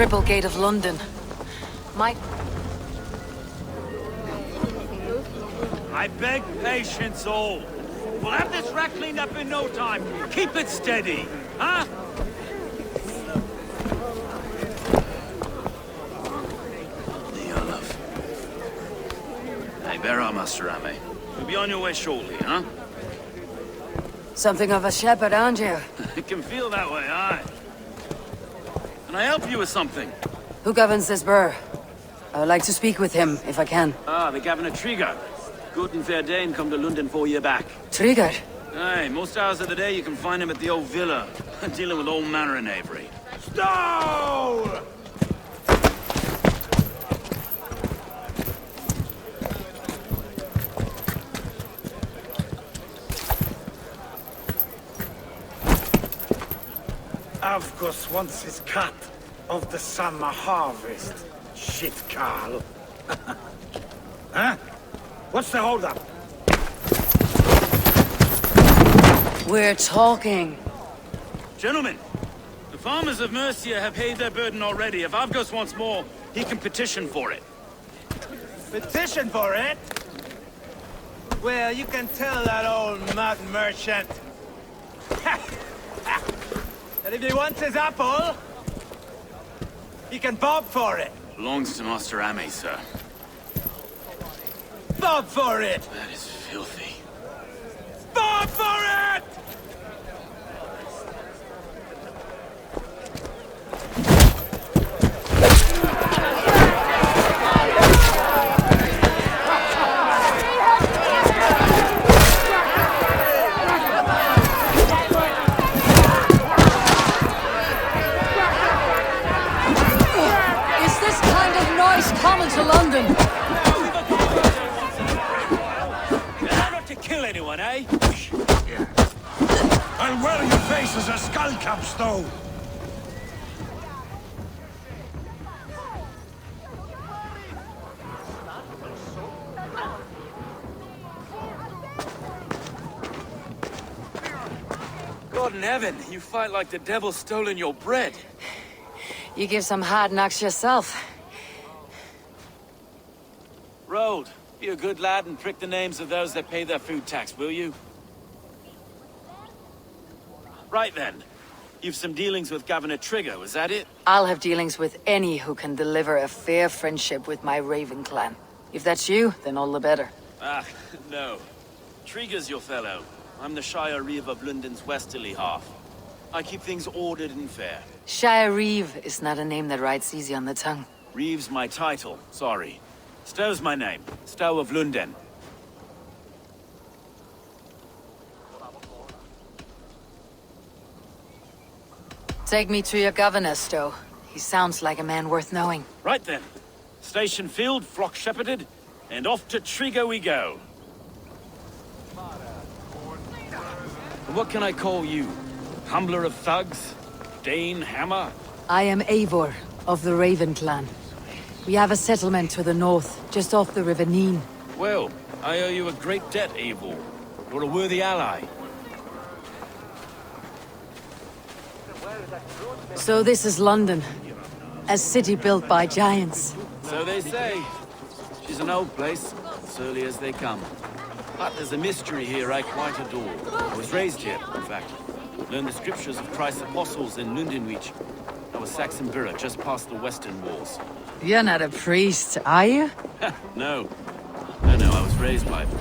triple gate of London. My... I beg patience, all. We'll have this wreck cleaned up in no time. Keep it steady, huh? Hey, bear up, Master Ame. You'll be on your way shortly, huh? Something of a shepherd, aren't you? It can feel that way, aye. Can I help you with something? Who governs this burr? I would like to speak with him, if I can. Ah, the Governor Tryggr. Good and fair Dane come to Lunden 4 years back. Tryggr? Aye, most hours of the day you can find him at the old villa, dealing with all manner in Eivor. Stowe! Avgos wants his cut of the summer harvest. Shit, Carl. Huh? What's the holdup? We're talking. Gentlemen, the farmers of Mercia have paid their burden already. If Avgos wants more, he can petition for it. Petition for it? Well, you can tell that old mud merchant that if he wants his apple, he can bob for it. Belongs to Master Ame, sir. Bob for it! That is filthy. Bob for it! Common to London. Not to kill anyone, eh? I'll wear your face as a skull cap, Stowe. God in heaven, you fight like the devil's stolen your bread. You give some hard knocks yourself. Road, be a good lad and prick the names of those that pay their food tax, will you? Right then. You've some dealings with Governor Tryggr, was that it? I'll have dealings with any who can deliver a fair friendship with my Raven clan. If that's you, then all the better. Ah, no. Tryggr's your fellow. I'm the Shire Reeve of Lunden's westerly half. I keep things ordered and fair. Shire Reeve is not a name that rides easy on the tongue. Reeves my title, sorry. Stowe's my name. Stowe of Lunden. Take me to your governor, Stowe. He sounds like a man worth knowing. Right then. Station filled, flock shepherded, and off to Tryggr we go. What can I call you? Humbler of thugs? Dane Hammer? I am Eivor, of the Raven clan. We have a settlement to the north, just off the River Neen. Well, I owe you a great debt, Eivor. You're a worthy ally. So this is London. A city built by giants. So they say. She's an old place, surly as they come. But there's a mystery here I quite adore. I was raised here, in fact. Learned the scriptures of Christ's apostles in Lunden. I was Saxon Borough, just past the western walls. You're not a priest, are you? No. No, I was raised by them.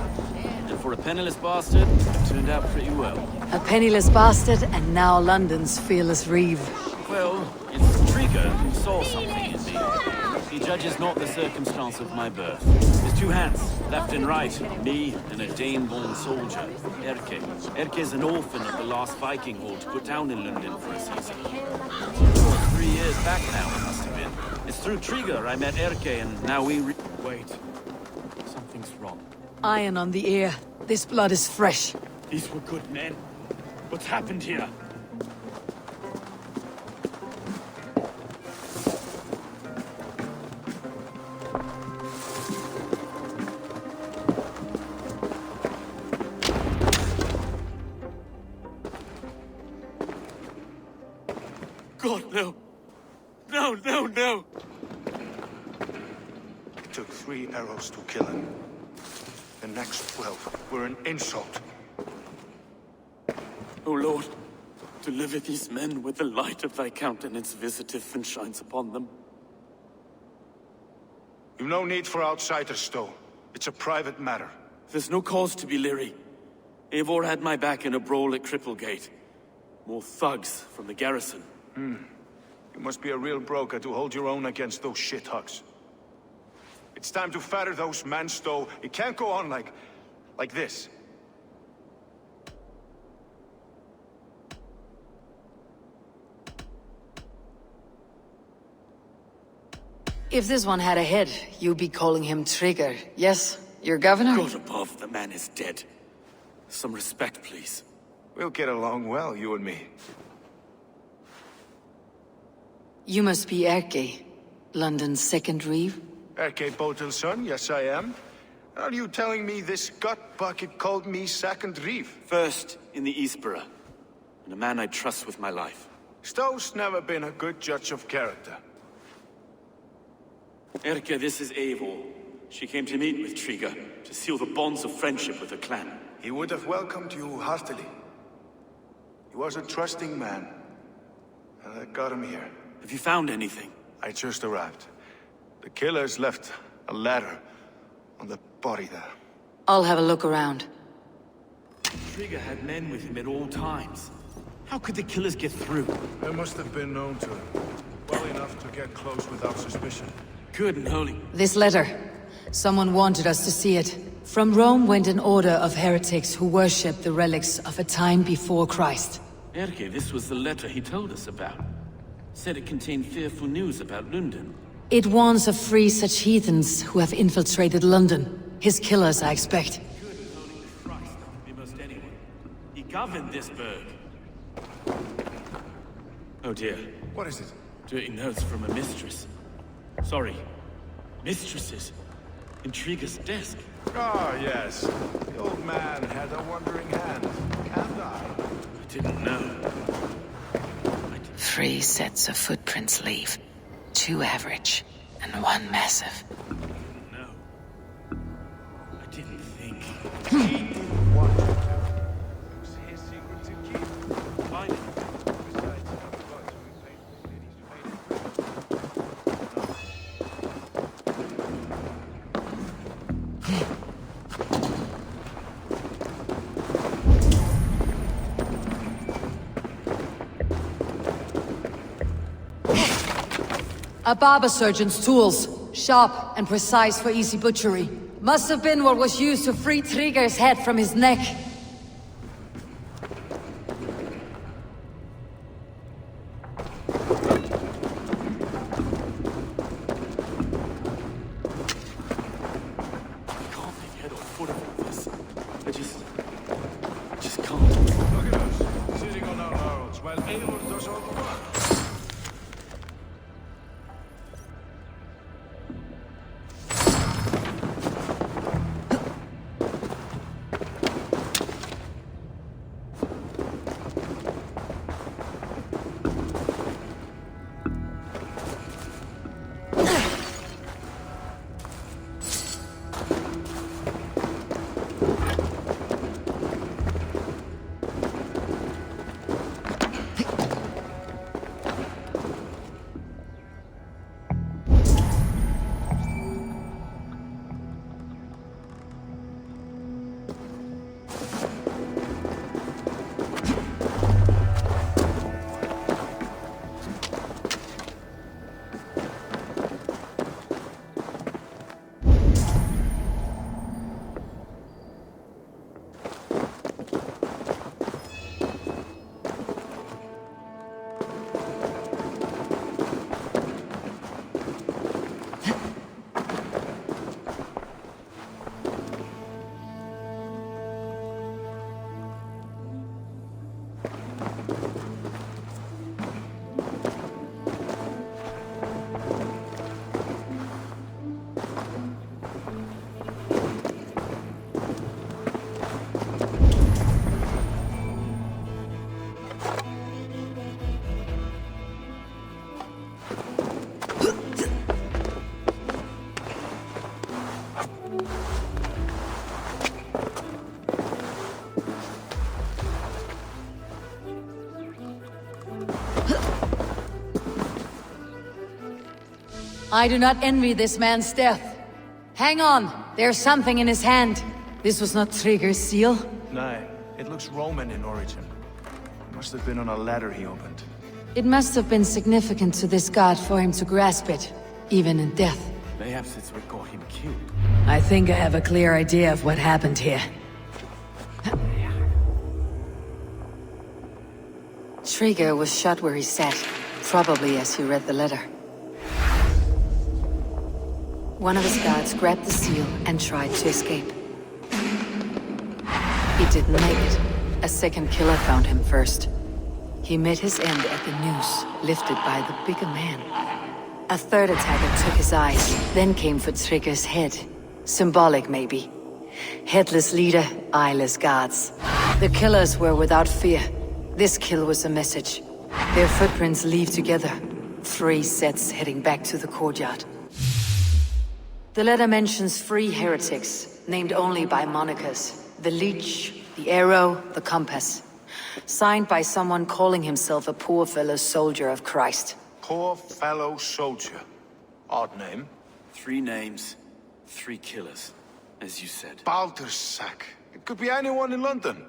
And for a penniless bastard, it turned out pretty well. A penniless bastard, and now London's fearless Reeve. Well, it's Tryggr who saw something in me. He judges not the circumstance of my birth. There's two hands, left and right, me and a Dane-born soldier, Erke. Erke's an orphan of the last Viking horde put down in Lunden for a season. 3 years back now, it must have been. It's through Tryggr I met Erke, and now we Wait. Something's wrong. Iron on the ear. This blood is fresh. These were good men. What's happened here? God, no. No, no, no! It took 3 arrows to kill him. The next 12 were an insult. O Lord, deliver these men with the light of thy countenance visiteth and shines upon them. You've no need for outsiders, Stowe. It's a private matter. There's no cause to be leery. Eivor had my back in a brawl at Cripplegate. More thugs from the garrison. You must be a real broker to hold your own against those shithugs. It's time to fetter those men, Stowe. It can't go on like this. If this one had a head, you'd be calling him Tryggr, yes? Your governor? God above, the man is dead. Some respect, please. We'll get along well, you and me. You must be Erke, London's second Reeve? Erke Bodilsson, yes I am. Are you telling me this gut bucket called me second Reeve? First in the Eastborough, and a man I trust with my life. Stowe's never been a good judge of character. Erke, this is Eivor. She came to meet with Tryggr, to seal the bonds of friendship with her clan. He would have welcomed you heartily. He was a trusting man. And I got him here. Have you found anything? I just arrived. The killers left a ladder on the body there. I'll have a look around. Tryggr had men with him at all times. How could the killers get through? They must have been known to him. Well enough to get close without suspicion. Good and holy. This letter. Someone wanted us to see it. From Rome went an order of heretics who worshipped the relics of a time before Christ. Erke, this was the letter he told us about. Said it contained fearful news about Lunden. It warns of 3 such heathens who have infiltrated London. His killers, I expect. Good and holy Christ, that could be most anyone. He governed this burg. Oh dear. What is it? Dirty notes from a mistress. Sorry. Mistresses. In Tryggr's desk. Ah, yes. The old man had a wandering hand. And I. I didn't know. 3 sets of footprints leave. 2 average, and 1 massive. No. I didn't think. He didn't want to. It was his secret to keep. Find it. Besides, otherwise we paid the ladies to pay. A barber surgeon's tools. Sharp and precise for easy butchery. Must have been what was used to free Tryggr's head from his neck. I can't make head or foot of all this. I just can't. Look at us, sitting on our laurels while Eivor does all the work. I do not envy this man's death. Hang on, there's something in his hand. This was not Tryggr's seal. No, it looks Roman in origin. It must have been on a ladder he opened. It must have been significant to this god for him to grasp it, even in death. Perhaps it's what got him killed. I think I have a clear idea of what happened here. Tryggr was shot where he sat, probably as he read the letter. One of his guards grabbed the seal and tried to escape. He didn't make it. A second killer found him first. He met his end at the noose, lifted by the bigger man. A third attacker took his eyes, then came for Tryggr's head. Symbolic, maybe. Headless leader, eyeless guards. The killers were without fear. This kill was a message. Their footprints leave together. 3 sets heading back to the courtyard. The letter mentions 3 heretics, named only by monikers. The Leech, the Arrow, the Compass. Signed by someone calling himself a poor fellow soldier of Christ. Poor fellow soldier. Odd name. 3 names, 3 killers, as you said. Baldersack. It could be anyone in London.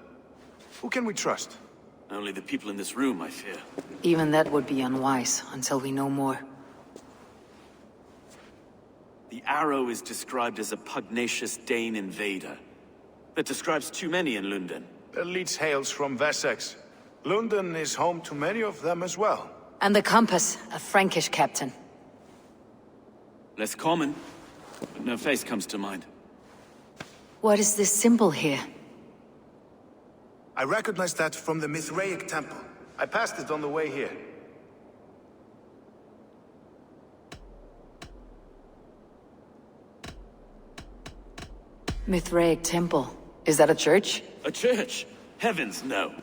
Who can we trust? Only the people in this room, I fear. Even that would be unwise, until we know more. The Arrow is described as a pugnacious Dane invader. That describes too many in Lunden. The Leech hails from Wessex. Lunden is home to many of them as well. And the Compass, a Frankish captain. Less common, but no face comes to mind. What is this symbol here? I recognize that from the Mithraic temple. I passed it on the way here. Mithraic temple. Is that a church? A church? Heavens, no.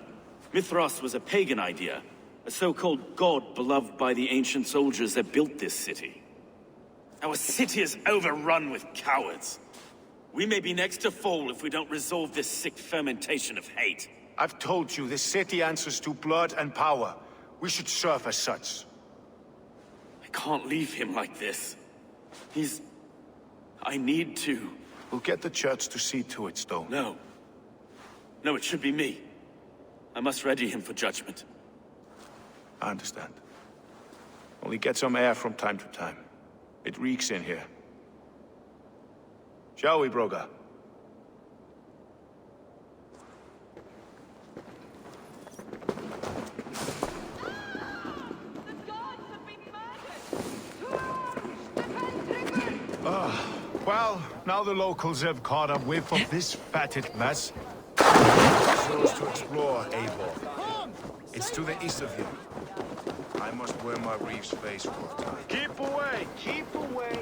Mithras was a pagan idea. A so-called god beloved by the ancient soldiers that built this city. Our city is overrun with cowards. We may be next to fall if we don't resolve this sick fermentation of hate. I've told you, this city answers to blood and power. We should serve as such. I can't leave him like this. I need to. We'll get the church to see to it, Stowe. No. No, it should be me. I must ready him for judgment. I understand. Only get some air from time to time. It reeks in here. Shall we, Broga? Well, now the locals have caught a whiff of this fatted mess. Shows to explore, Eivor. It's to the east of here. I must wear my Reeves face for a time. Keep away! Keep away!